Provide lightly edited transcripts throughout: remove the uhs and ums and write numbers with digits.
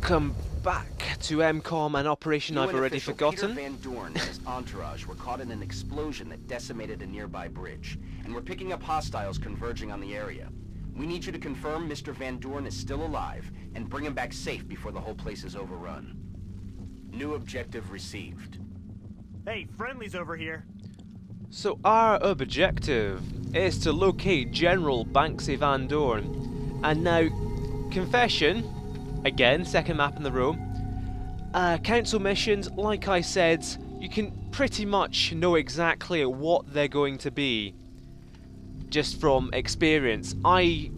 Welcome back to M-Kom, an operation I've already forgotten. Peter Van Dorn and his entourage were caught in an explosion that decimated a nearby bridge, and we're picking up hostiles converging on the area. We need you to confirm Mr. Van Dorn is still alive and bring him back safe before the whole place is overrun. New objective received. Hey, friendly's over here. So our objective is to locate General Banksy Van Dorn. And now, confession, again, second map in the row. Council missions, like I said, you can pretty much know exactly what they're going to be, just from experience. I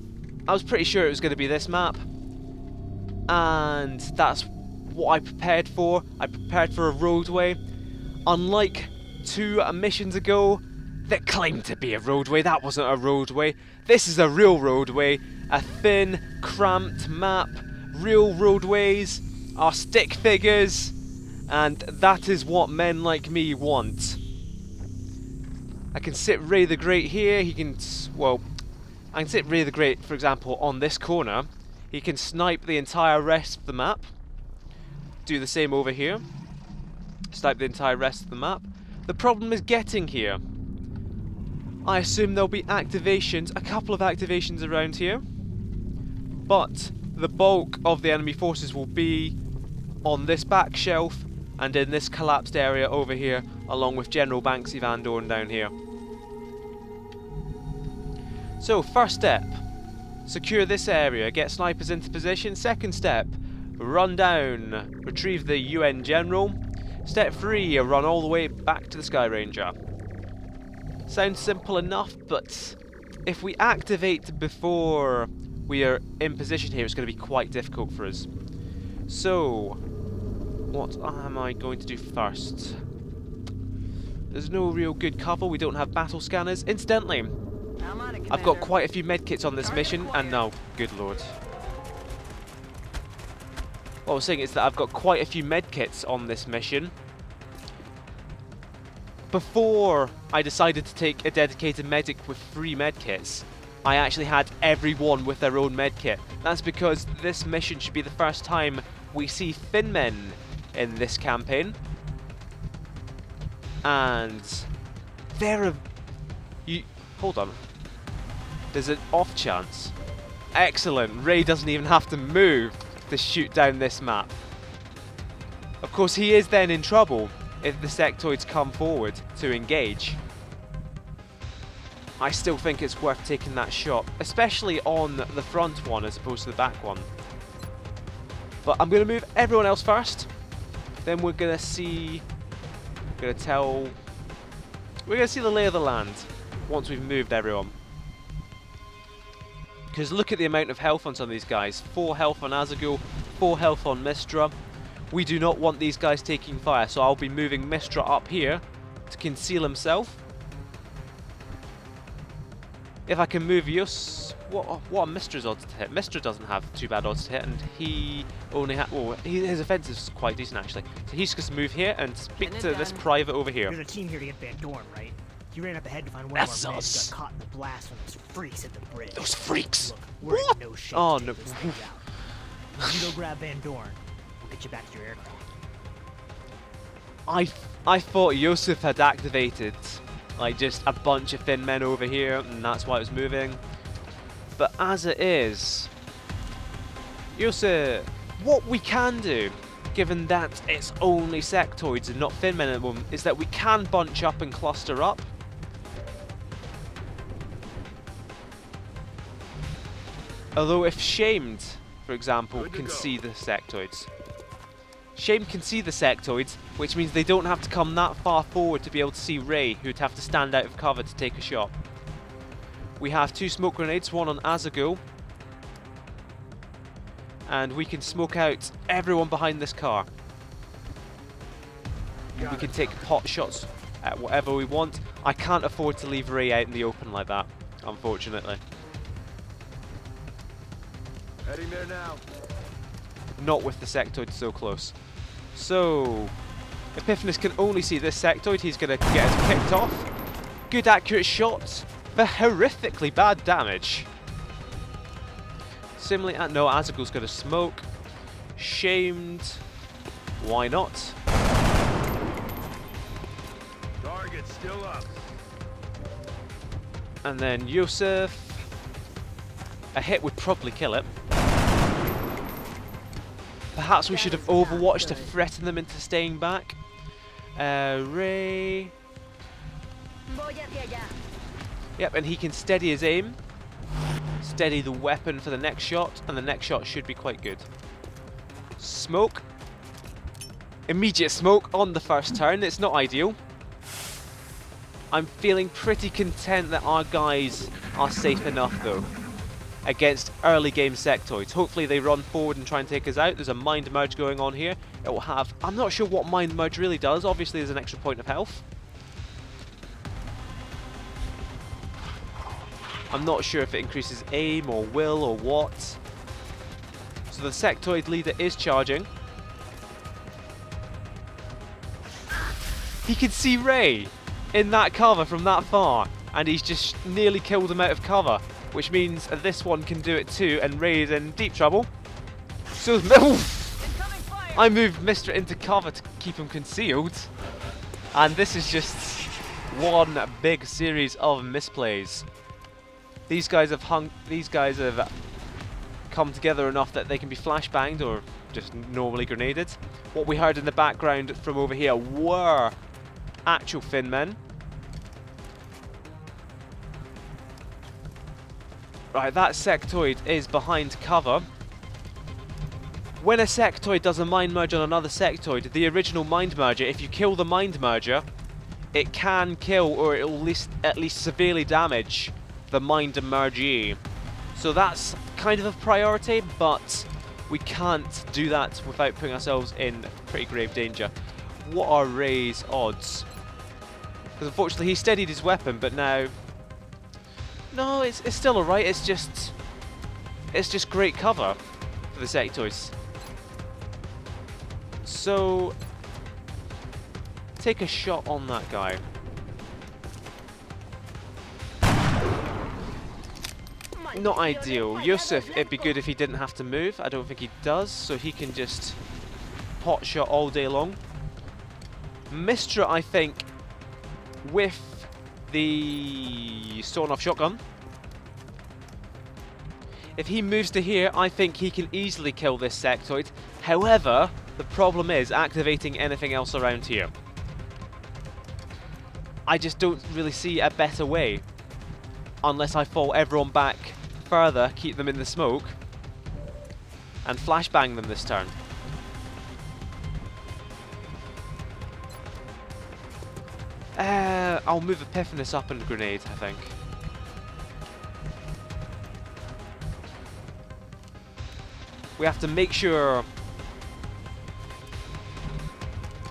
was pretty sure it was going to be this map, and that's what I prepared for. I prepared for a roadway. Unlike two missions ago that claimed to be a roadway, that wasn't a roadway. This is a real roadway, a thin, cramped map. Real roadways are stick figures, and that is what men like me want. I can sit Ray the Great here. He can, well, I can sit Ray the Great, for example, on this corner. He can snipe the entire rest of the map. Do the same over here. Snipe the entire rest of the map. The problem is getting here. I assume there'll be activations, a couple of activations around here, but the bulk of the enemy forces will be on this back shelf and in this collapsed area over here, along with General Banksy Van Dorn down here. So, first step, secure this area, get snipers into position. Second step, run down, retrieve the UN General. Step 3, run all the way back to the Sky Ranger. Sounds simple enough, but if we activate before we are in position here, it's going to be quite difficult for us. So, what am I going to do first? There's no real good cover, we don't have battle scanners. Incidentally, I've got quite a few medkits on this mission, and no, good lord. What I was saying is that I've got quite a few medkits on this mission. Before I decided to take a dedicated medic with 3 medkits, I actually had everyone with their own medkit. That's because this mission should be the first time we see thin men in this campaign. And hold on. There's an off chance. Excellent. Ray doesn't even have to move to shoot down this map. Of course, he is then in trouble if the sectoids come forward to engage. I still think it's worth taking that shot, especially on the front one as opposed to the back one. But I'm going to move everyone else first. Then we're going to see... We're going to see the lay of the land once we've moved everyone. Because look at the amount of health on some of these guys. 4 health on Azagul, 4 health on Mistra. We do not want these guys taking fire, so I'll be moving Mistra up here to conceal himself. If I can move Yus, what are Mistra's odds to hit? Mistra doesn't have too bad odds to hit, and he only has, well, his offensive is quite decent actually. So he's just move here and speak to this private over here. You're the team here to get Van Dorn, right? You ran up ahead to find one of our men who got caught in the blast from those freaks at the bridge. Those freaks! Look, we're in no shape Oh to no! take this thing out. You go grab Van Dorn. We'll get you back to your aircraft. I thought Yusuf had activated like just a bunch of thin men over here, and that's why it was moving. But as it is, Yusuf, what we can do, given that it's only sectoids and not thin men at the moment, is that we can bunch up and cluster up. Although if Shamed, for example, can see the sectoids. Shamed can see the sectoids, which means they don't have to come that far forward to be able to see Ray, who'd have to stand out of cover to take a shot. We have 2 smoke grenades, one on Azagul. And we can smoke out everyone behind this car. We can take pot shots at whatever we want. I can't afford to leave Ray out in the open like that, unfortunately. Heading there now. Not with the sectoid so close. So, Epiphanes can only see this sectoid. He's going to get us picked off. Good accurate shots, but horrifically bad damage. Similarly, no, Azagul's going to smoke. shamed. Why not? Target still up. And then Yusuf. A hit would probably kill it. Perhaps we should have overwatched to threaten them into staying back. Ray. Yep, and he can steady his aim. Steady the weapon for the next shot, and the next shot should be quite good. Smoke. Immediate smoke on the first turn. It's not ideal. I'm feeling pretty content that our guys are safe enough though against early game sectoids. Hopefully they run forward and try and take us out. There's a mind merge going on here. It will have... I'm not sure what mind merge really does. Obviously there's an extra point of health. I'm not sure if it increases aim or will or what. So the sectoid leader is charging. He can see Ray in that cover from that far, and he's just nearly killed him out of cover, which means this one can do it too, and Ray is in deep trouble. So I moved Mr. into cover to keep him concealed, and this is just one big series of misplays. These guys have come together enough that they can be flashbanged or just normally grenaded. What we heard in the background from over here were actual Finn men. Right, that sectoid is behind cover. When a sectoid does a mind merge on another sectoid, the original mind merger, if you kill the mind merger, it can kill or it will at least severely damage the mind mergee. So that's kind of a priority, but we can't do that without putting ourselves in pretty grave danger. What are Ray's odds? Because unfortunately he steadied his weapon, but now... No, it's still alright, it's just great cover for the sectoids. So, take a shot on that guy. Not ideal. Yusuf, it'd be good if he didn't have to move. I don't think he does, so he can just pot shot all day long. Mistra, I think, with the sawn-off shotgun, if he moves to here, I think he can easily kill this sectoid. However, the problem is activating anything else around here. I just don't really see a better way, unless I fall everyone back further, keep them in the smoke, and flashbang them this turn. I'll move Epiphanis up and grenade, I think. We have to make sure...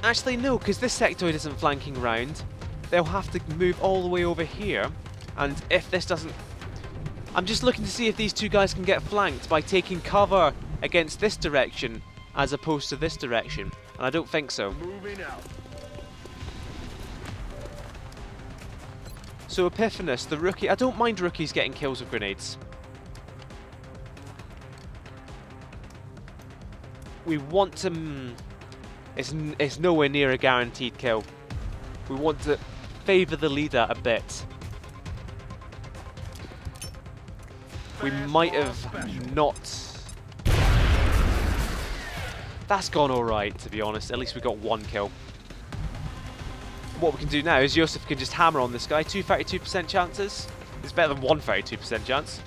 Actually, no, because this sectoid isn't flanking round. They'll have to move all the way over here, and if this doesn't... I'm just looking to see if these two guys can get flanked by taking cover against this direction as opposed to this direction, and I don't think so. Moving out. So Epiphanis, the rookie, I don't mind rookies getting kills with grenades. We want to... It's nowhere near a guaranteed kill. We want to favour the leader a bit. We might have not... That's gone alright, to be honest. At least we got one kill. What we can do now is Yusuf can just hammer on this guy. 2 32% chances. It's better than 1 32% chance.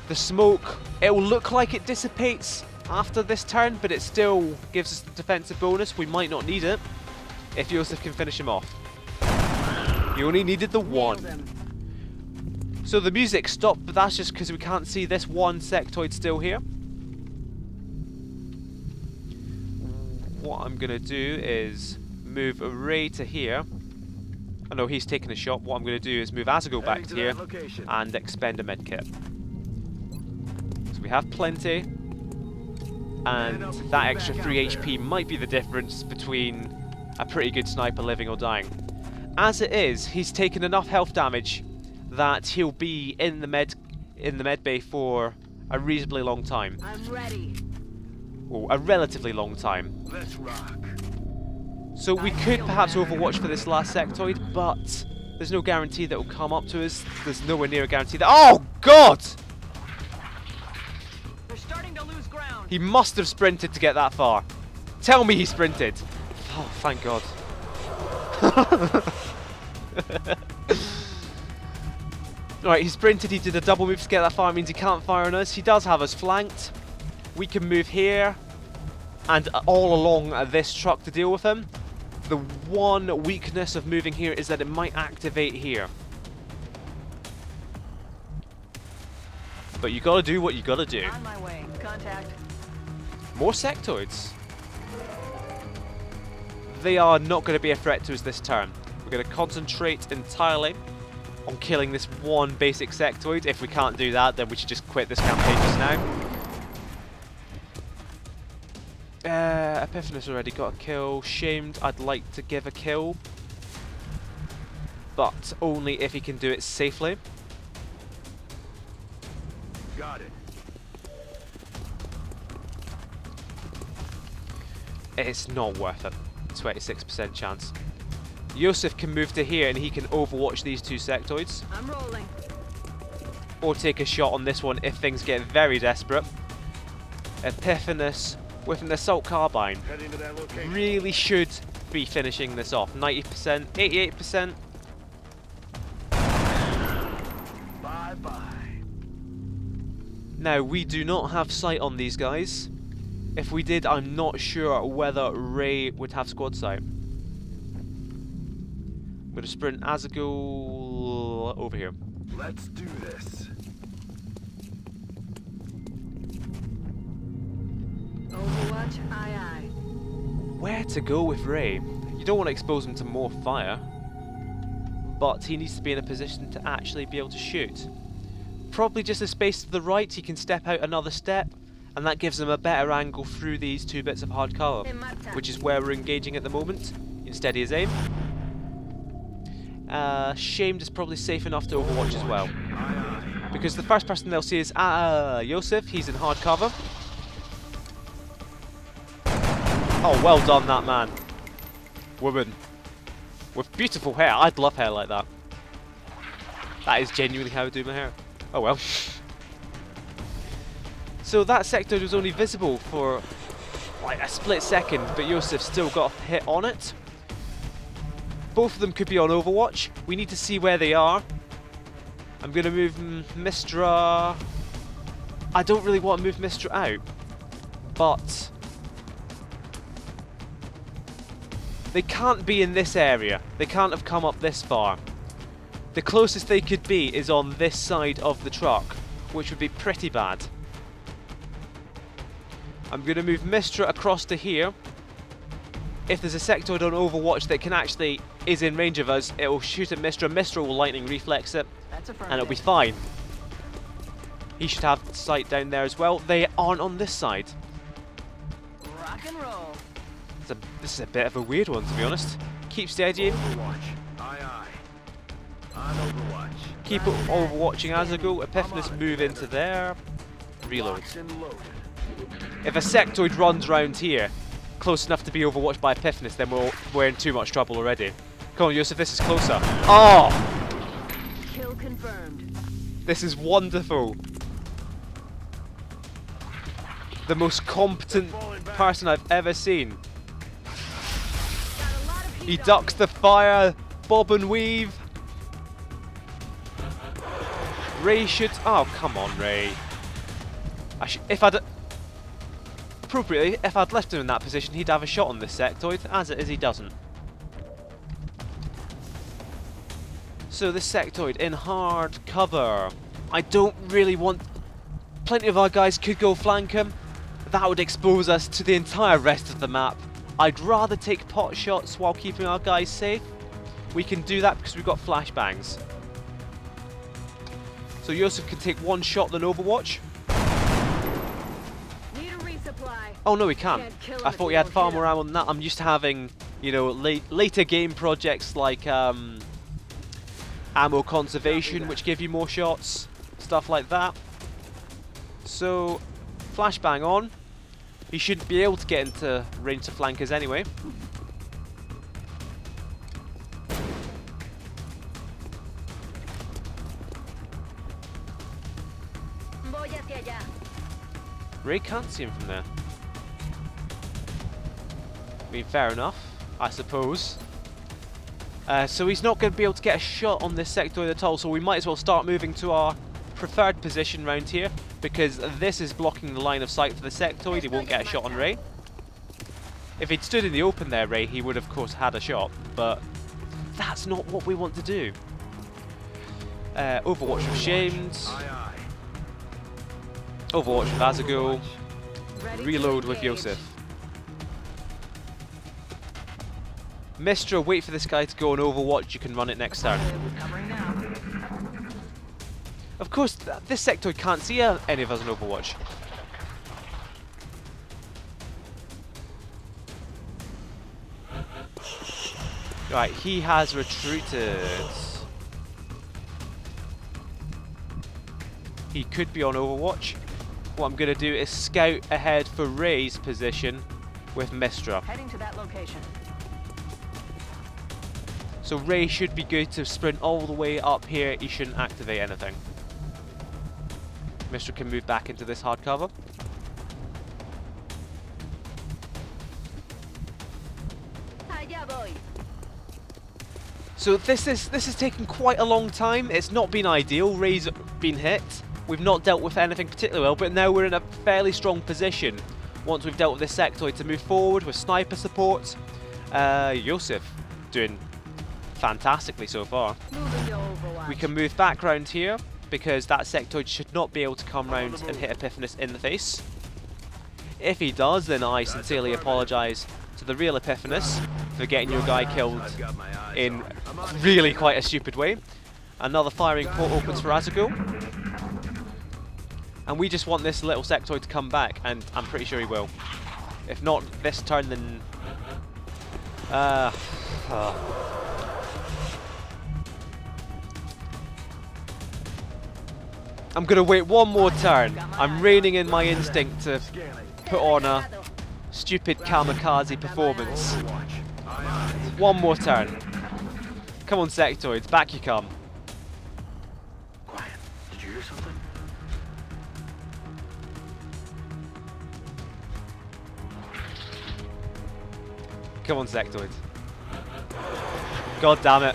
The smoke, it will look like it dissipates after this turn, but it still gives us the defensive bonus. We might not need it if Yusuf can finish him off. He only needed the one. So the music stopped, but that's just because we can't see this one sectoid still here. What I'm going to do is move Ray to here. I know he's taking a shot. What I'm going to do is move Azago back to here and expend a medkit. So we have plenty. And that extra 3 HP might be the difference between a pretty good sniper living or dying. As it is, he's taken enough health damage that he'll be in the med bay for a reasonably long time. I'm ready. Or a relatively long time. Let's rock. So we could perhaps overwatch for this last sectoid, but there's no guarantee that will come up to us. There's nowhere near a guarantee that— oh God! They're starting to lose ground. He must have sprinted to get that far. Tell me he sprinted. Oh, thank God. Alright, he sprinted, he did a double move to get that far. It means he can't fire on us. He does have us flanked. We can move here and all along this truck to deal with him. The one weakness of moving here is that it might activate here. But you gotta do what you gotta do. On my way. Contact. More sectoids. They are not going to be a threat to us this turn. We're going to concentrate entirely on killing this one basic sectoid. If we can't do that, then we should just quit this campaign just now. Epiphanes already got a kill. Shamed, I'd like to give a kill. But only if he can do it safely. Got it. It's not worth it. 26% chance. Yosef can move to here and he can overwatch these two sectoids. I'm rolling. Or take a shot on this one if things get very desperate. Epiphanes with an assault carbine Heading to that location. really should be finishing this off. 90%, 88%. Bye-bye. Now, we do not have sight on these guys. If we did, I'm not sure whether Ray would have squad sight. I'm going to sprint Azagul over here. Let's do this. Overwatch, aye aye. Where to go with Ray? You don't want to expose him to more fire, but he needs to be in a position to actually be able to shoot. Probably just a space to the right, he can step out another step, and that gives him a better angle through these two bits of hard cover, which is where we're engaging at the moment. You can steady his aim. Shamed is probably safe enough to overwatch as well, because the first person they'll see is Yosef. He's in hard cover. Oh, well done, that man. Woman with beautiful hair. I'd love hair like that. That is genuinely how I do my hair. Oh well. So that sector was only visible for like a split second, but Yosef still got a hit on it. Both of them could be on Overwatch. We need to see where they are. I'm going to move Mistra. I don't really want to move Mistra out, but they can't be in this area. They can't have come up this far. The closest they could be is on this side of the truck, which would be pretty bad. I'm going to move Mistra across to here. If there's a sectoid on Overwatch that can actually is in range of us, it will shoot at Mistra. Mistra will lightning reflex it, and it'll be fine. He should have sight down there as well. They aren't on this side. Rock and roll. This is a bit of a weird one, to be honest. Keep steadying. Overwatch. Aye, aye. On Overwatch. Keep overwatching as I go. Epiphanes move into there. Reload. Locked and loaded. If a sectoid runs round here, close enough to be overwatched by Epiphanes, then we're in too much trouble already. Come on, Yosef, this is closer. Oh! Kill confirmed. This is wonderful. The most competent person I've ever seen. He ducks the fire, bob and weave. Ray should... Oh, come on, Ray. Appropriately, if I'd left him in that position, he'd have a shot on this sectoid. As it is, he doesn't. So this sectoid in hard cover. I don't really want... Plenty of our guys could go flank him. That would expose us to the entire rest of the map. I'd rather take pot shots while keeping our guys safe. We can do that because we've got flashbangs. So Yosef can take one shot than Overwatch. Need a resupply. Oh no, he can't. Kill him I if thought you he had don't far hit more him. ammo than that. I'm used to having, you know, later game projects like ammo conservation, which give you more shots, stuff like that. So, flashbang on. He shouldn't be able to get into range to flankers anyway. Ray can't see him from there. I mean, fair enough, I suppose. So he's not going to be able to get a shot on this sectoid at all, so we might as well start moving to our preferred position round here, because this is blocking the line of sight for the sectoid. He won't get a shot on Ray. If he'd stood in the open there, Ray, he would of course had a shot, but that's not what we want to do. Overwatch with Shamed. Overwatch with Azagul. Reload with Yosef. Mistra, wait for this guy to go on Overwatch, you can run it next turn. Of course, this sectoid can't see any of us on Overwatch. Right, he has retreated. He could be on Overwatch. What I'm going to do is scout ahead for Ray's position with Mistra. Heading to that location. So Ray should be good to sprint all the way up here. He shouldn't activate anything. Mistra can move back into this hard cover. So this is taking quite a long time. It's not been ideal. Ray's been hit. We've not dealt with anything particularly well, but now we're in a fairly strong position once we've dealt with this sectoid to move forward with sniper support. Yosef doing fantastically so far. We can move back round here because that sectoid should not be able to come round and hit Epiphanis in the face. If he does, then I sincerely apologise to the real Epiphanis for getting your guy killed in really quite a stupid way. Another firing port opens for Azagul. And we just want this little sectoid to come back, and I'm pretty sure he will. If not this turn, then... I'm gonna wait one more turn. I'm reining in my instinct to put on a stupid kamikaze performance. One more turn. Come on, sectoids, back you come. Quiet. Did you hear something? Come on, sectoids. God damn it.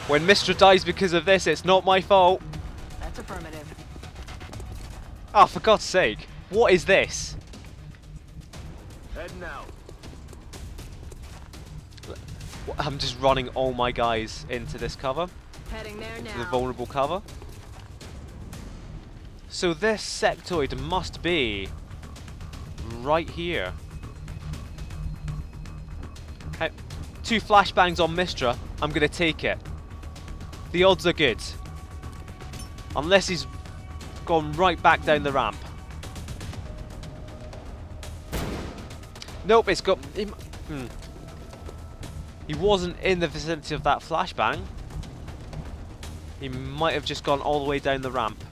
When Mistra dies because of this, it's not my fault. That's affirmative. Oh, for God's sake. What is this? Heading out. I'm just running all my guys into this cover. Heading there Into now. the vulnerable cover. So this sectoid must be right here. Hey, 2 flashbangs on Mistra. I'm going to take it. The odds are good. Unless he's gone right back down the ramp. Nope, it's got... He wasn't in the vicinity of that flashbang. He might have just gone all the way down the ramp.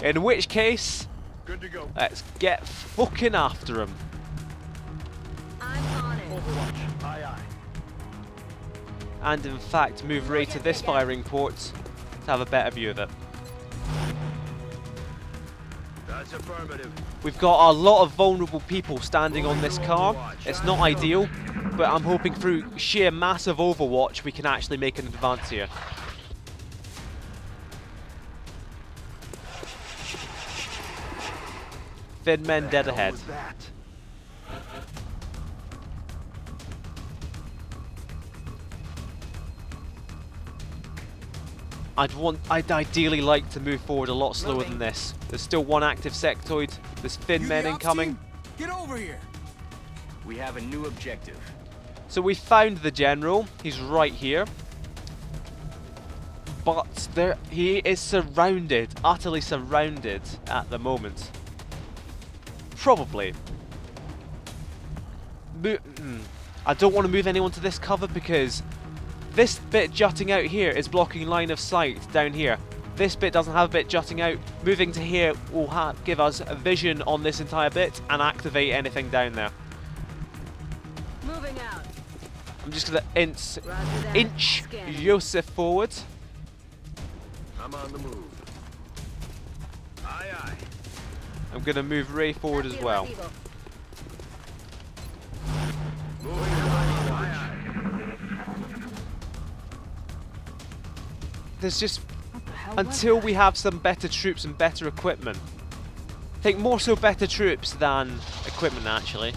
In which case, Good to go. let's get fucking after him. I'm on it. Overwatch. Aye, aye. And in fact, move Ray to this firing port to have a better view of it. That's affirmative. We've got a lot of vulnerable people standing on this car. It's not ideal, but I'm hoping through sheer massive overwatch we can actually make an advance here. Thin men dead ahead. What was that? I'd ideally like to move forward a lot slower than this. There's still one active sectoid. There's thin men incoming. Get over here! We have a new objective. So we found the general. He's right here. But he is surrounded, utterly surrounded at the moment. Probably. I don't want to move anyone to this cover because this bit jutting out here is blocking line of sight down here. This bit doesn't have a bit jutting out. Moving to here will give us a vision on this entire bit and activate anything down there. Moving out. I'm just going to Roger that. inch Scanning. Yosef forward. I'm on the move. Aye, aye. I'm going to move Ray forward as Copy, well. Eagle. Moving along. Aye, aye. There's just, What the hell until was we have some better troops and better equipment. I think more so better troops than equipment, actually.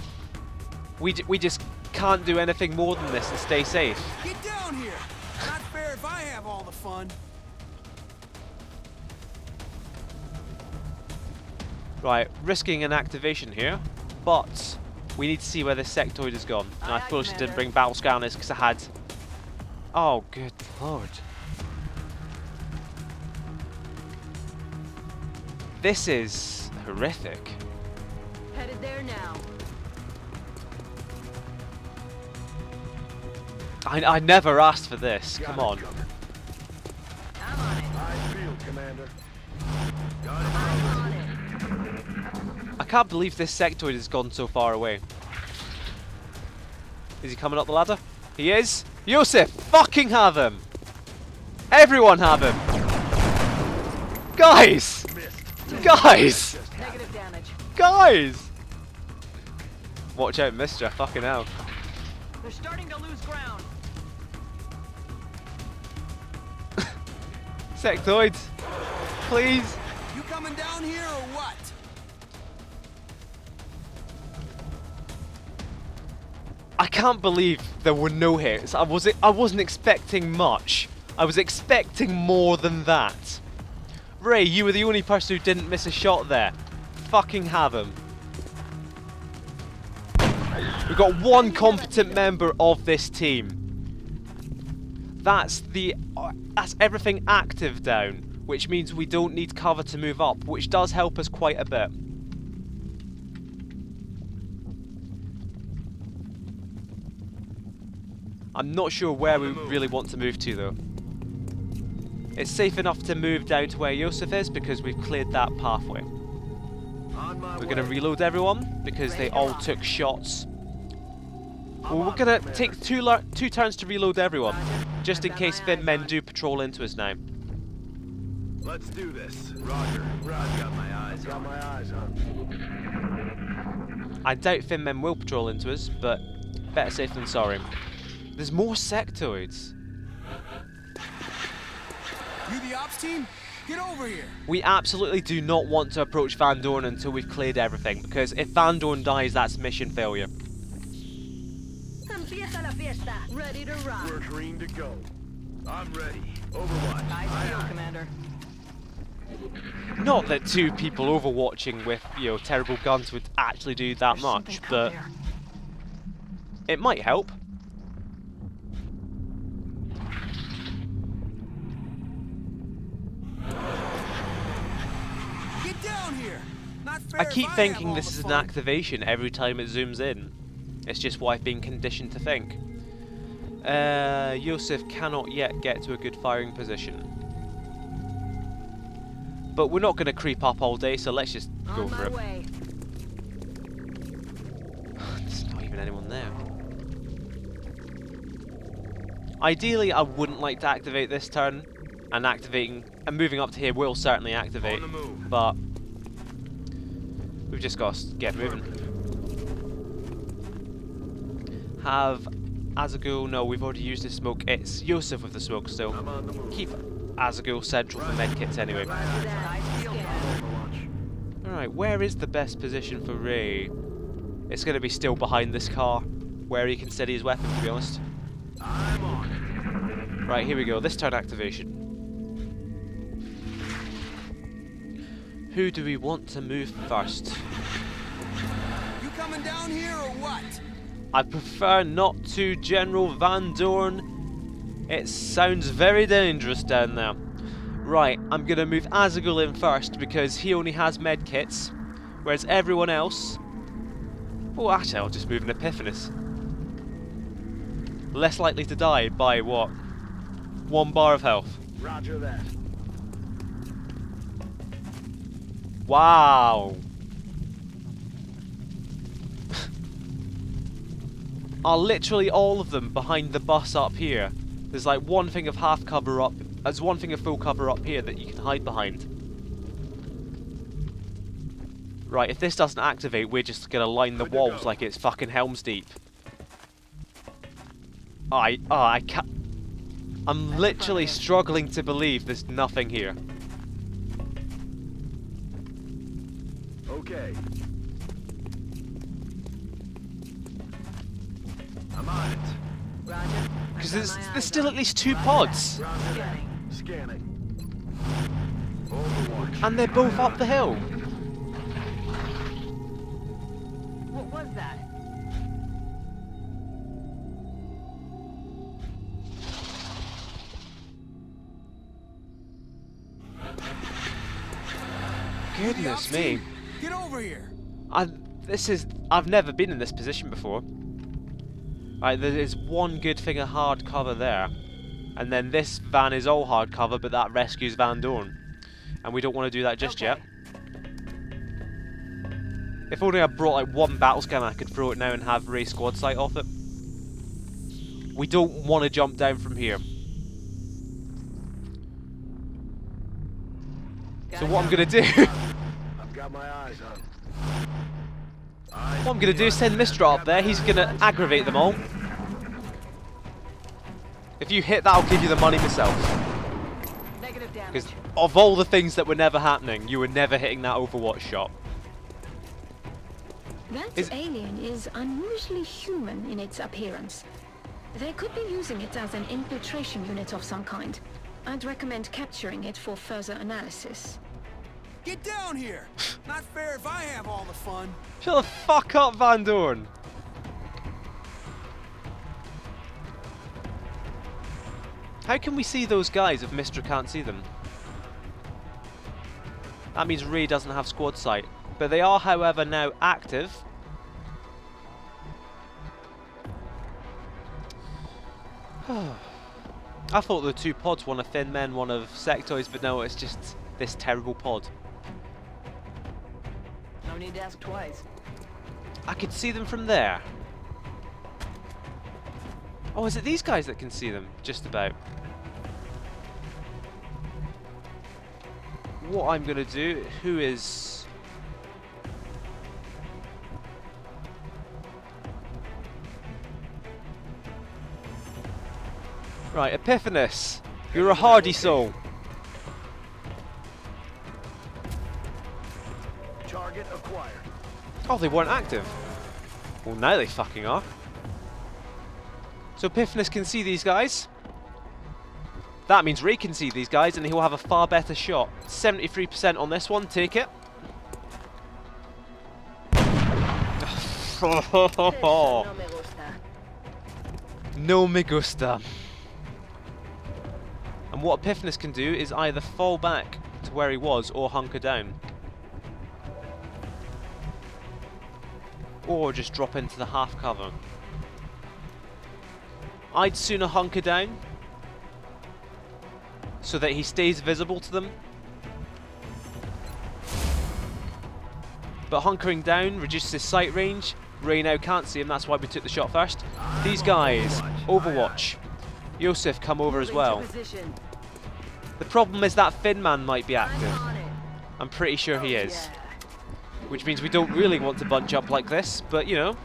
We just can't do anything more than this and stay safe. Get down here! Not fair if I have all the fun. Right, risking an activation here, but we need to see where this sectoid has gone. And I Aye, aye, foolishly didn't Commander. bring battle scanners because I had... Oh, good lord. This is horrific. that? Headed there now. I never asked for this. Got Come it on. covered. I'm on it. High field, Commander. Got it I'm covered. on it. I can't believe this sectoid has gone so far away. Is he coming up the ladder? He is. Yosef, fucking have him. Everyone have him. Guys! Missed. Guys! Negative damage. Guys! Watch out, mister. Fucking hell. They're starting to lose ground. Sectoids, please. You coming down here or what? I can't believe there were no hits. I wasn't expecting much. I was expecting more than that. Ray, you were the only person who didn't miss a shot there. Fucking have him. We've got one competent member of this team. That's everything active down, which means we don't need cover to move up, which does help us quite a bit. I'm not sure where we really want to move to though. It's safe enough to move down to where Yosef is because we've cleared that pathway. On my We're way. going to reload everyone because they Ready to all rock. took shots. I'm Well, we're on going it, to Commander. take two turns to reload everyone, Roger. just in I've got case my Fin eyes men on. do patrol into us now. Let's do this. Roger. Roger. Got my eyes on. Got my eyes on. I doubt Fin men will patrol into us, but better safe than sorry. There's more sectoids. You the ops team? Get over here! We absolutely do not want to approach Van Dorn until we've cleared everything, because if Van Dorn dies, that's mission failure. Empieza la fiesta. Ready to rock. We're green to go. I'm ready. Overwatch. Eyes Aye, peeled, aye. Commander. Not that two people overwatching with, terrible guns would actually do that There's much, something out but there. it might help. Get down here! Not fair I if keep have thinking all this the is an fun. activation every time it zooms in. It's just what I've been conditioned to think. Yosef cannot yet get to a good firing position. But we're not going to creep up all day, so let's just go On for my it. way. There's not even anyone there. Ideally, I wouldn't like to activate this turn, and moving up to here will certainly activate, On the move. but we've just got to get moving. Have Azagul? No, we've already used this smoke. It's Yosef with the smoke still. I'm on the move. Keep Azagul central for medkits anyway. Roger that. Eyes peeled. Overwatch. Alright, where is the best position for Ray? It's going to be still behind this car, where he can steady his weapon, to be honest. I'm on it. Right, here we go. This turn activation. Who do we want to move first? You coming down here or what? I prefer not to, General Van Dorn. It sounds very dangerous down there. Right, I'm going to move Azagul in first because he only has medkits, whereas everyone else... Oh, actually, I'll just move an Epiphanes. Less likely to die by, what? 1 bar of health. Roger that. Wow. Are literally all of them behind the bus up here. There's like one thing of half cover up. There's one thing of full cover up here that you can hide behind. Right, if this doesn't activate, we're just gonna line the walls like it's fucking Helm's Deep. I can't. I'm literally struggling to believe there's nothing here. Okay. I'm on it. Roger. Because there's still at least 2 pods. Roger that. Scanning. Overwatch. And they're both up the hill. What was that? Goodness me. Get over here. I've never been in this position before. Right, there is one good thing of hard cover there. And then this van is all hard cover, but that rescues Van Dorn. And we don't want to do that just yet. If only I brought like one battle scan, I could throw it now and have Ray squad sight off it. We don't want to jump down from here. So what I'm going to do... I've got my eyes on. What I'm going to do is send Mistra up there. He's going to aggravate them all. If you hit that, I'll give you the money myself. Negative damage. Because of all the things that were never happening, you were never hitting that Overwatch shot. That alien is unusually human in its appearance. They could be using it as an infiltration unit of some kind. I'd recommend capturing it for further analysis. Get down here. Not fair if I have all the fun. Shut the fuck up, Van Dorn. How can we see those guys if Mistra can't see them? That means Ray doesn't have squad sight. But they are, however, now active. I thought the 2 pods, one of Thin Men, one of Sectoids, but no, it's just this terrible pod. No need to ask twice. I could see them from there. Oh, is it these guys that can see them? Just about. What I'm gonna do, who is... Right, Epiphanes, you're a hardy soul. Target acquired. Oh, they weren't active. Well, now they fucking are. So Epiphanes can see these guys. That means Ray can see these guys and he'll have a far better shot. 73% on this one, take it. No me gusta. And what Epiphanes can do is either fall back to where he was or hunker down. Or just drop into the half cover. I'd sooner hunker down so that he stays visible to them. But hunkering down reduces his sight range. Ray now can't see him, that's why we took the shot first. These guys, Overwatch. Yosef, come over as well. Position. The problem is that Thin Man might be I'm active. on it. I'm pretty sure he is. Yeah. Which means we don't really want to bunch up like this, but you know.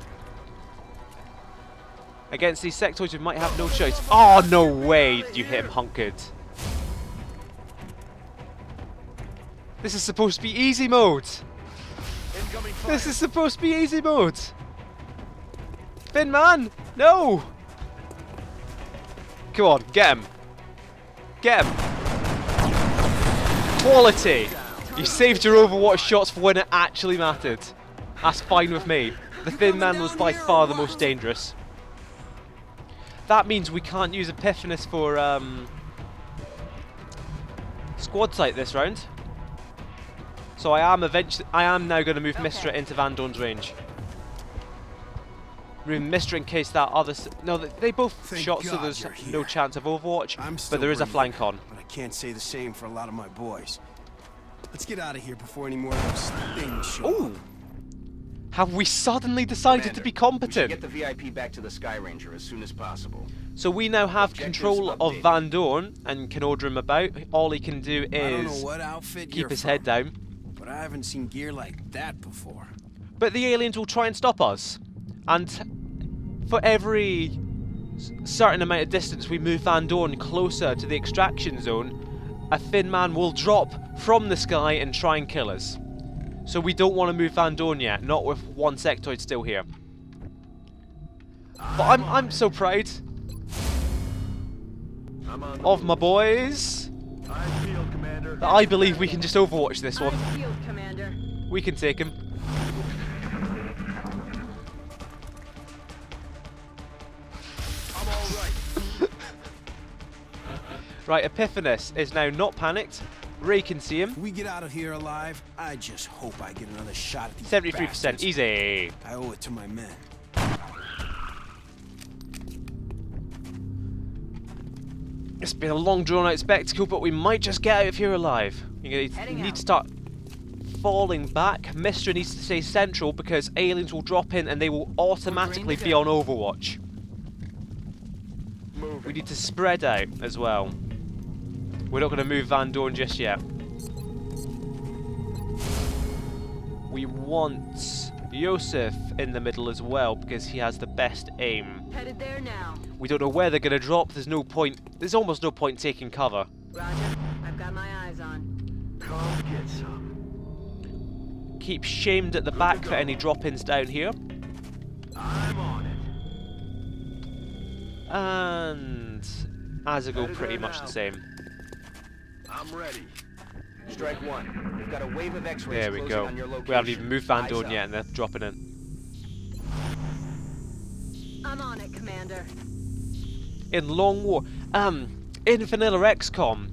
Against these sectoids we might have no choice. Oh, no way did you hit him hunkered. This is supposed to be easy mode. Incoming fire. This is supposed to be easy mode. Thin Man, no. Come on, get him. Get him. Quality. You saved your Overwatch shots for when it actually mattered. That's fine with me. The Thin Man was by far the most dangerous. That means we can't use Epiphanes for squad sight this round. So I am now going to move Mistra into Van Dorn's range. Move Mistra in case that other... No, they both Thank shot, so God there's you're no here. chance of Overwatch. I'm But still there is a breathing, flank on. but I can't say the same for a lot of my boys. Let's get out of here before any more of those things show up. Ooh! Have we suddenly decided to be Commander, we should competent? get the VIP back to the Sky Ranger as soon as possible. So we now have Objectives control of updated. Van Dorn and can order him about. All he can do I don't know is what outfit keep you're his from, head down. but I haven't seen gear like that before. But the aliens will try and stop us. And for every certain amount of distance we move Van Dorn closer to the extraction zone, a thin man will drop from the sky and try and kill us. So we don't want to move Van Dorn yet, not with one sectoid still here. But I'm so proud I'm on of my boys Eyes peeled, Commander. that I believe we can just overwatch this one. Eyes peeled, Commander. We can take him. I'm all right. Right, Epiphanes is now not panicked. Ray can see him. If we get out of here alive, I just hope I get another shot at these 73%, bastards. easy. I owe it to my men. It's been a long drawn out spectacle, but we might just get out of here alive. You Heading need out. to start falling back. Mystra needs to stay central because aliens will drop in and they will automatically be on Overwatch. We need to spread out as well. We're not going to move Van Dorn just yet. We want Yosef in the middle as well because he has the best aim. Headed there now. We don't know where they're going to drop. There's no point. There's almost no point taking cover. Roger. I've got my eyes on. Come get some. Keep shamed at the back for any drop-ins down here. I'm on it. And Azago pretty much the same. I'm ready. Strike one. We've got a wave of X-rays There we closing go. on your location. We haven't even moved Van Eyes Dorn up. yet and they're dropping in. I'm on it, Commander. In Long War, in vanilla XCOM,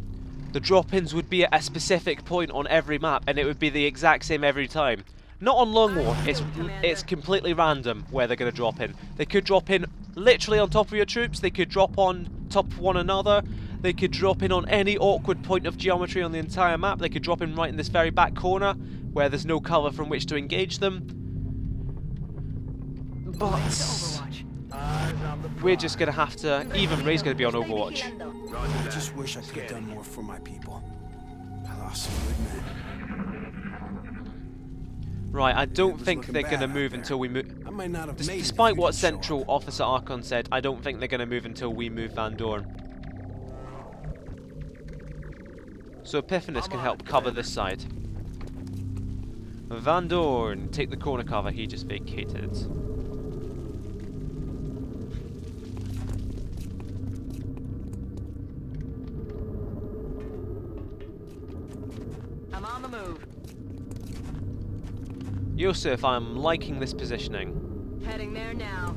the drop-ins would be at a specific point on every map and it would be the exact same every time. Not on Long War, it's completely random where they're going to drop in. They could drop in literally on top of your troops, they could drop on top of one another, they could drop in on any awkward point of geometry on the entire map, they could drop in right in this very back corner where there's no cover from which to engage them. But Overwatch. Eyes on the we're just going to have to, even Ray's going to be on Overwatch. Roger I that. just wish I could have done more for my people. I lost some good men. Right, I don't was think looking they're going to bad out move there. until we move. I might not have made it if Despite you what didn't show Central up. Officer Archon said, I don't think they're going to move until we move Van Dorn. So Epiphanes can help cover this side. Van Dorn, take the corner cover he just vacated. I'm on the move. Yosef, I'm liking this positioning. Heading there now.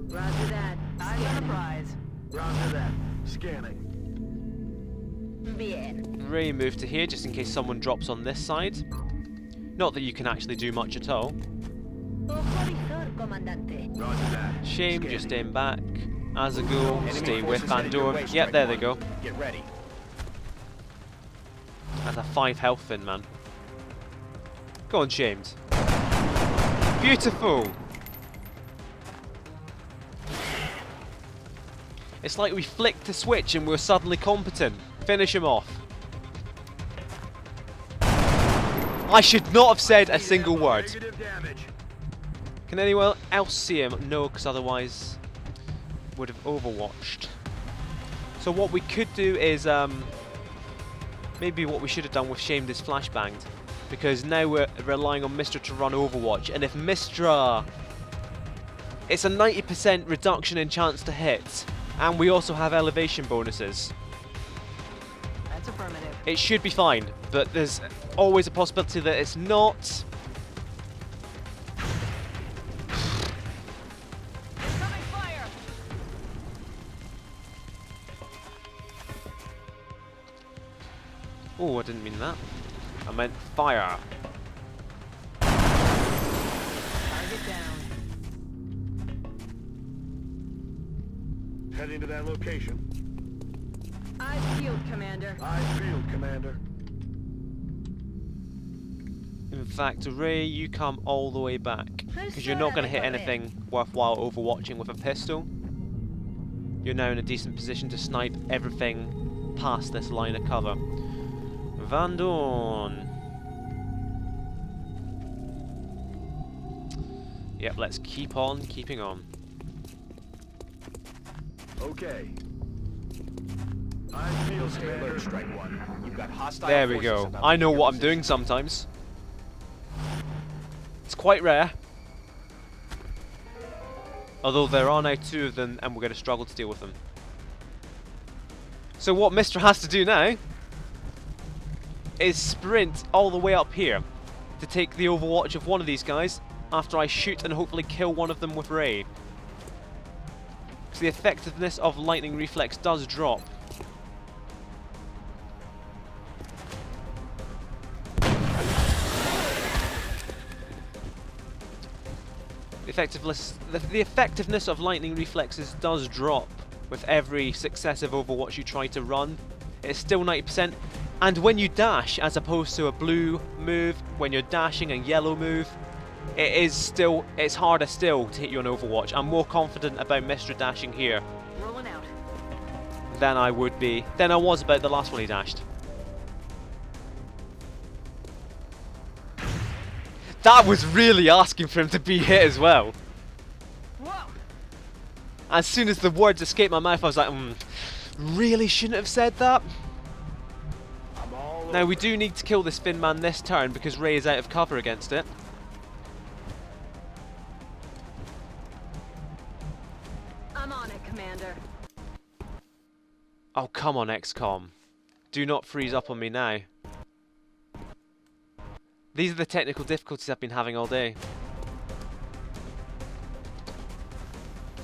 Roger that. Eyes on the prize. Roger that. Scanning. Bien. Ray moved to here just in case someone drops on this side. Not that you can actually do much at all. Roger that. Shame, Scanning. just staying back. Azago, Enemy stay with forces Van headed your Dorn. way, Yep, Strike there they One. go. Get ready. That's a 5 health Thin Man. Go on, Shamed. Beautiful! It's like we flicked the switch and we're suddenly competent. Finish him off. I should not have said a single word. Negative damage. Can anyone else see him? No, because otherwise would have overwatched. So what we could do is maybe what we should have done with Shamed is flashbanged, because now we're relying on Mystra to run Overwatch, and if Mystra, it's a 90% reduction in chance to hit, and we also have elevation bonuses. That's affirmative. It should be fine, but there's always a possibility that it's not. Incoming fire. Oh, I didn't mean that. I meant fire. Target down. Heading to that location. Eyes peeled, Commander. Eyes peeled, Commander. In fact, Ray, you come all the way back. Because you're not going to hit anything worthwhile overwatching with a pistol. You're now in a decent position to snipe everything past this line of cover. Van Dorn. Yep, let's keep on keeping on. Okay. I feel Stay alert, Strike One. You've got hostile There we forces go. about I to know hit what your I'm doing position. sometimes. It's quite rare. Although there are now 2 of them and we're going to struggle to deal with them. So what Mr. has to do now is sprint all the way up here to take the overwatch of one of these guys after I shoot and hopefully kill one of them with Ray. Because the effectiveness of lightning reflex does drop. The effectiveness of lightning reflexes does drop with every successive overwatch you try to run. It's still 90%, and when you dash, as opposed to a blue move, when you're dashing a yellow move, it's harder still to hit you on overwatch. I'm more confident about Mr. dashing here Rolling out. than I was about the last one he dashed. That was really asking for him to be hit as well. Whoa! As soon as the words escaped my mouth, I was like, really shouldn't have said that. I'm all Now we do need to kill this Fin Man this turn because Ray is out of cover against it. I'm on it, Commander. Oh, come on, XCOM. Do not freeze up on me now. These are the technical difficulties I've been having all day.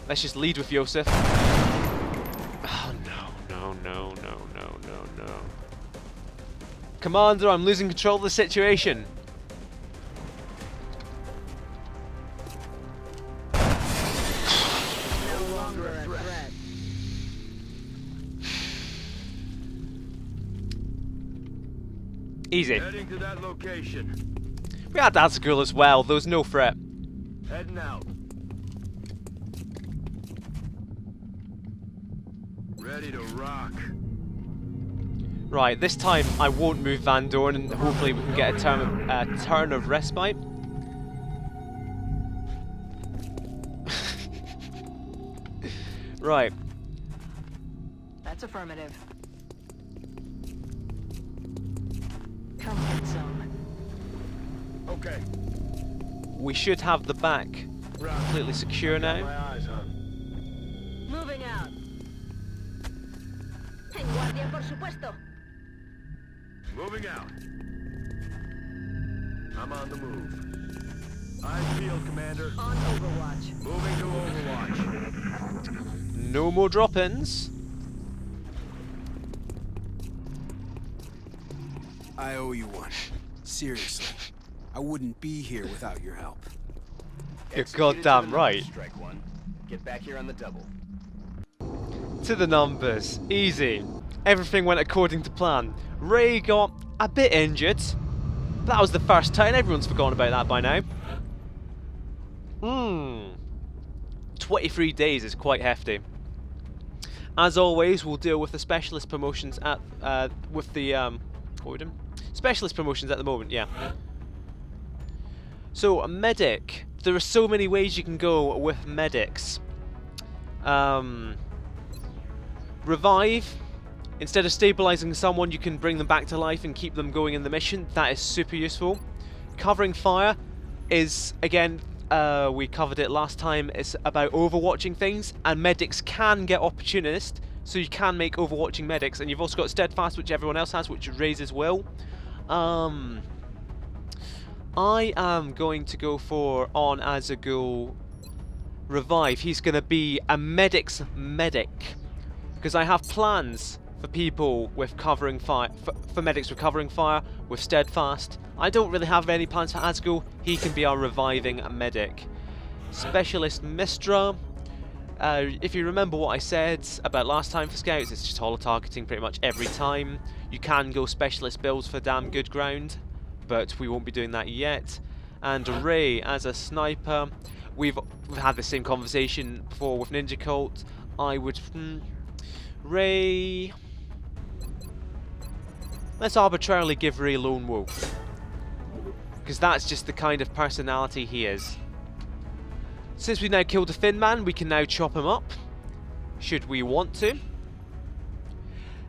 Let's just lead with Yosef. Oh, no. Commander, I'm losing control of the situation. No longer a threat. Easy. heading to that location. We had that school as well, there was no threat. Heading out. Ready to rock. Right, this time I won't move Van Dorn and hopefully we can get a turn of respite. Right. That's affirmative. Comfort zone. Okay. We should have the back completely secure My now. eyes on. Moving out. En guardia, por supuesto. Moving out. I'm on the move. I feel, Commander. On Overwatch. Moving to Overwatch. No more drop-ins. I owe you one. Seriously. I wouldn't be here without your help. You're Executed to goddamn the right. numbers, Strike One. Get back here on the double. To the numbers. Easy. Everything went according to plan. Ray got a bit injured. That was the first turn. Everyone's forgotten about that by now. 23 days is quite hefty. As always, we'll deal with the specialist promotions at what are we doing? Specialist promotions at the moment, yeah. So, a medic. There are so many ways you can go with medics. Revive. Instead of stabilizing someone, you can bring them back to life and keep them going in the mission. That is super useful. Covering fire is, again, we covered it last time, it's about overwatching things, and medics can get opportunist, so you can make overwatching medics, and you've also got steadfast, which everyone else has, which raises will. I am going to go for on Azagul Revive. He's going to be a medic's medic, because I have plans for people with covering fire, for medics with covering fire, with steadfast. I don't really have any plans for Azagul. He can be our reviving medic. Specialist Mistra. If you remember what I said about last time for scouts, it's just holo targeting pretty much every time. You can go specialist builds for damn good ground, but we won't be doing that yet. And Ray as a sniper. We've had the same conversation before with Ninja Cult. I would... Ray... Let's arbitrarily give Ray Lone Wolf. Because that's just the kind of personality he is. Since we've now killed a Thin Man, we can now chop him up. Should we want to.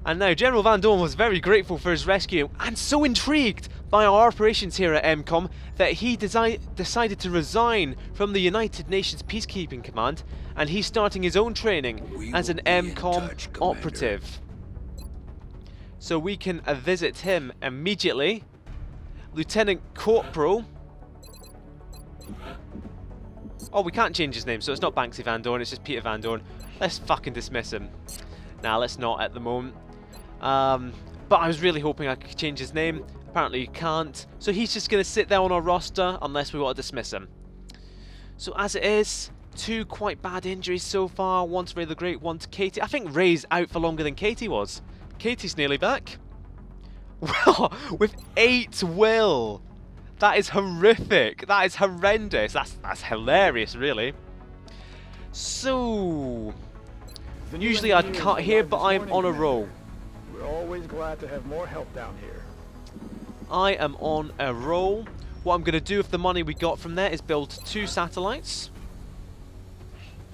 And now General Van Dorn was very grateful for his rescue and so intrigued by our operations here at M-Kom that he decided to resign from the United Nations Peacekeeping Command, and he's starting his own training as an M-Kom operative. So we can visit him immediately. Lieutenant Corporal. Oh, we can't change his name, so it's not Banksy Van Dorn, it's just Peter Van Dorn. Let's fucking dismiss him. Nah, let's not at the moment. But I was really hoping I could change his name. Apparently you can't. So he's just going to sit there on our roster unless we want to dismiss him. So as it is, 2 quite bad injuries so far. One to Ray the Great, one to Katie. I think Ray's out for longer than Katie was. Katie's nearly back. Well, with 8 will. That is horrific. That is horrendous. That's hilarious, really. So... usually I'd cut here, but I'm on a roll. We're always glad to have more help down here. I am on a roll. What I'm going to do with the money we got from there is build 2 satellites.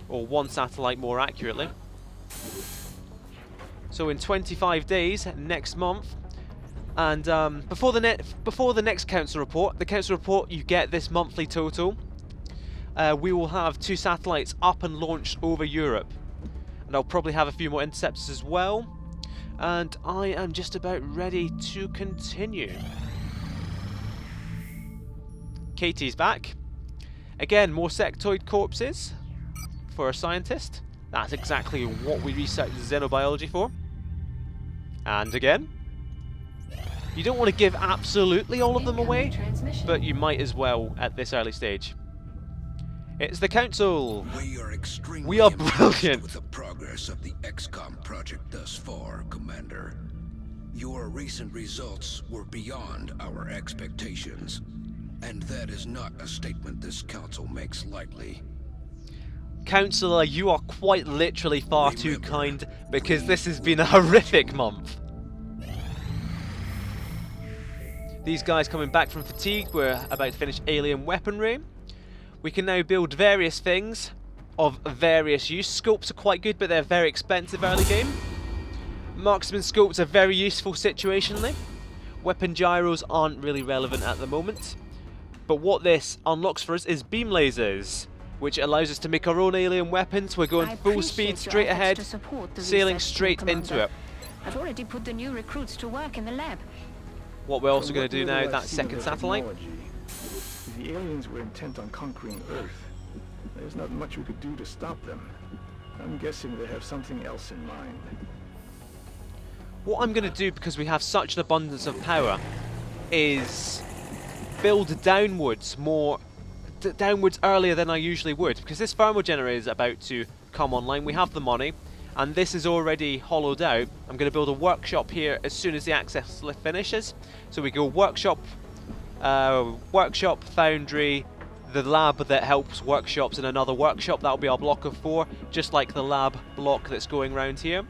Or 1 satellite more accurately. So in 25 days, next month, and before the next council report, you get this monthly total. We will have 2 satellites up and launched over Europe. And I'll probably have a few more interceptors as well. And I am just about ready to continue. Katie's back. Again, more sectoid corpses for a scientist. That's exactly what we researched xenobiology for. And again, you don't want to give absolutely all of them away, but you might as well at this early stage. It's the council. We are brilliant with the progress of the XCOM project thus far, Commander. Your recent results were beyond our expectations, and that is not a statement this council makes lightly. Councillor, you are quite literally far too kind, because this has been a horrific month. These guys coming back from fatigue, we're about to finish alien weaponry. We can now build various things of various use. Scopes are quite good, but they're very expensive early game. Marksman scopes are very useful situationally. Weapon gyros aren't really relevant at the moment. But what this unlocks for us is beam lasers, which allows us to make our own alien weapons. We're going full speed, straight ahead, sailing straight into it. I've already put the new recruits to work in the lab. What we're also going to do now, that second satellite. If the aliens were intent on conquering Earth, there's not much we could do to stop them. I'm guessing they have something else in mind. What I'm going to do, because we have such an abundance of power, is build downwards downwards earlier than I usually would, because this thermal generator is about to come online. We have the money, and this is already hollowed out. I'm going to build a workshop here as soon as the access lift finishes. So we go workshop, foundry, the lab that helps workshops, and another workshop. That'll be our block of 4, just like the lab block that's going around here.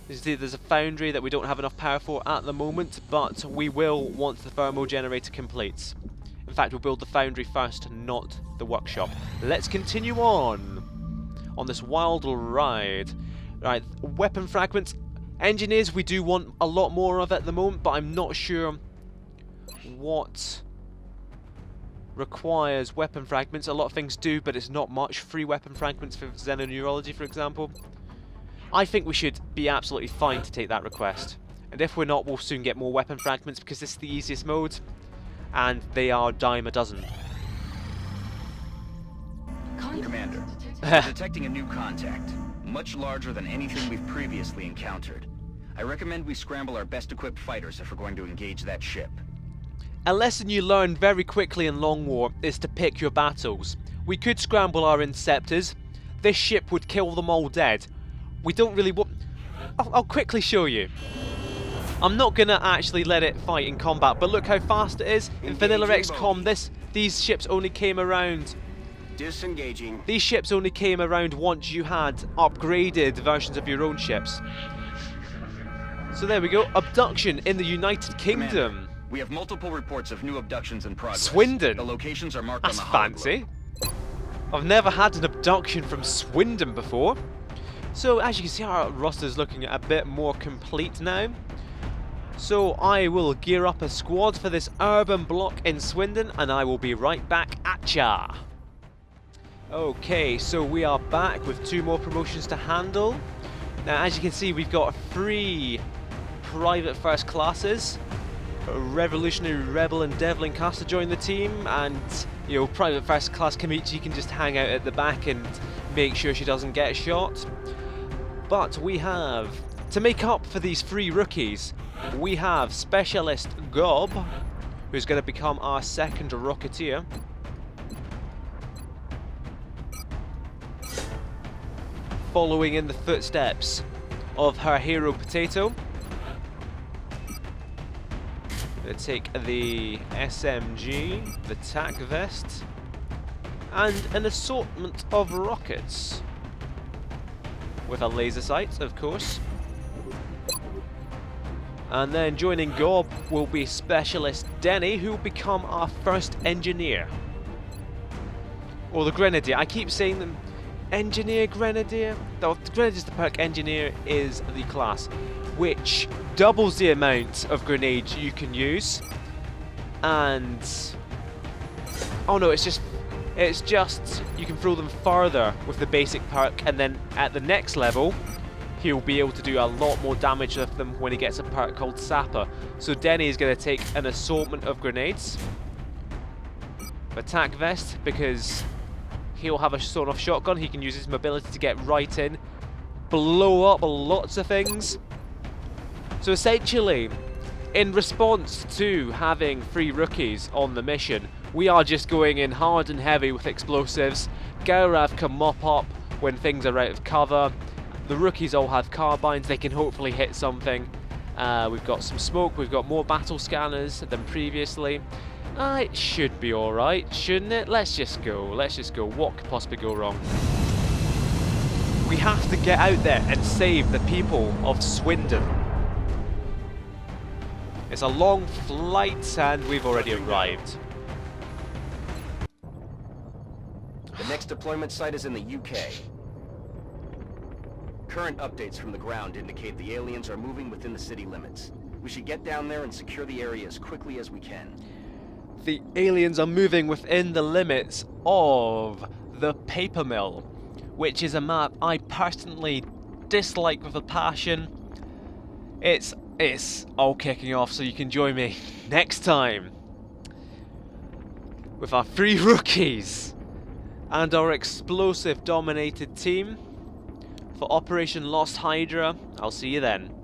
You see, there's a foundry that we don't have enough power for at the moment, but we will once the thermal generator completes. In fact, we'll build the foundry first, not the workshop. Let's continue on this wild ride. Right, weapon fragments. Engineers, we do want a lot more of at the moment, but I'm not sure what requires weapon fragments. A lot of things do, but it's not much. Free weapon fragments for xenoneurology, for example. I think we should be absolutely fine to take that request. And if we're not, we'll soon get more weapon fragments, because this is the easiest mode, and they are a dime a dozen. Commander, we're detecting a new contact, much larger than anything we've previously encountered. I recommend we scramble our best equipped fighters if we're going to engage that ship. A lesson you learn very quickly in Long War is to pick your battles. We could scramble our interceptors. This ship would kill them all dead. We don't really want... I'll quickly show you. I'm not gonna actually let it fight in combat, but look how fast it is. In vanilla Engaging XCOM, these ships only came around. Disengaging. These ships only came around once you had upgraded versions of your own ships. So there we go, abduction in the United Kingdom. Commander, we have multiple reports of new abductions in progress. Swindon. The locations are marked That's on the fancy. I've never had an abduction from Swindon before. So as you can see, our roster's looking a bit more complete now. So I will gear up a squad for this urban block in Swindon, and I will be right back at ya. Okay, so we are back with 2 more promotions to handle. Now as you can see, we've got 3 private first classes. Revolutionary, Rebel and Devlin cast to join the team, and you know, private first class Kamichi can just hang out at the back and make sure she doesn't get shot. But we have, to make up for these 3 rookies, we have Specialist Gob, who's going to become our 2nd Rocketeer. Following in the footsteps of her hero Potato. Going to take the SMG, the tac vest, and an assortment of rockets. With a laser sight, of course. And then joining Gob will be Specialist Denny, who will become our 1st Engineer. Or the Grenadier. I keep saying them. Engineer, Grenadier. No, Grenadier's the perk, Engineer is the class, which doubles the amount of grenades you can use. And oh no, it's just you can throw them further with the basic perk, and then at the next level he'll be able to do a lot more damage with them when he gets a perk called Sapper. So Denny is going to take an assortment of grenades. Attack vest, because he'll have a sawed-off shotgun. He can use his mobility to get right in, blow up lots of things. So essentially, in response to having 3 rookies on the mission, we are just going in hard and heavy with explosives. Gaurav can mop up when things are out of cover. The rookies all have carbines, they can hopefully hit something. We've got some smoke, we've got more battle scanners than previously. It should be alright, shouldn't it? Let's just go, what could possibly go wrong? We have to get out there and save the people of Swindon. It's a long flight and we've already arrived. The next deployment site is in the UK. Current updates from the ground indicate the aliens are moving within the city limits. We should get down there and secure the area as quickly as we can. The aliens are moving within the limits of the Paper Mill, which is a map I personally dislike with a passion. It's all kicking off, so you can join me next time with our 3 rookies and our explosive dominated team for Operation Lost Hydra. I'll see you then.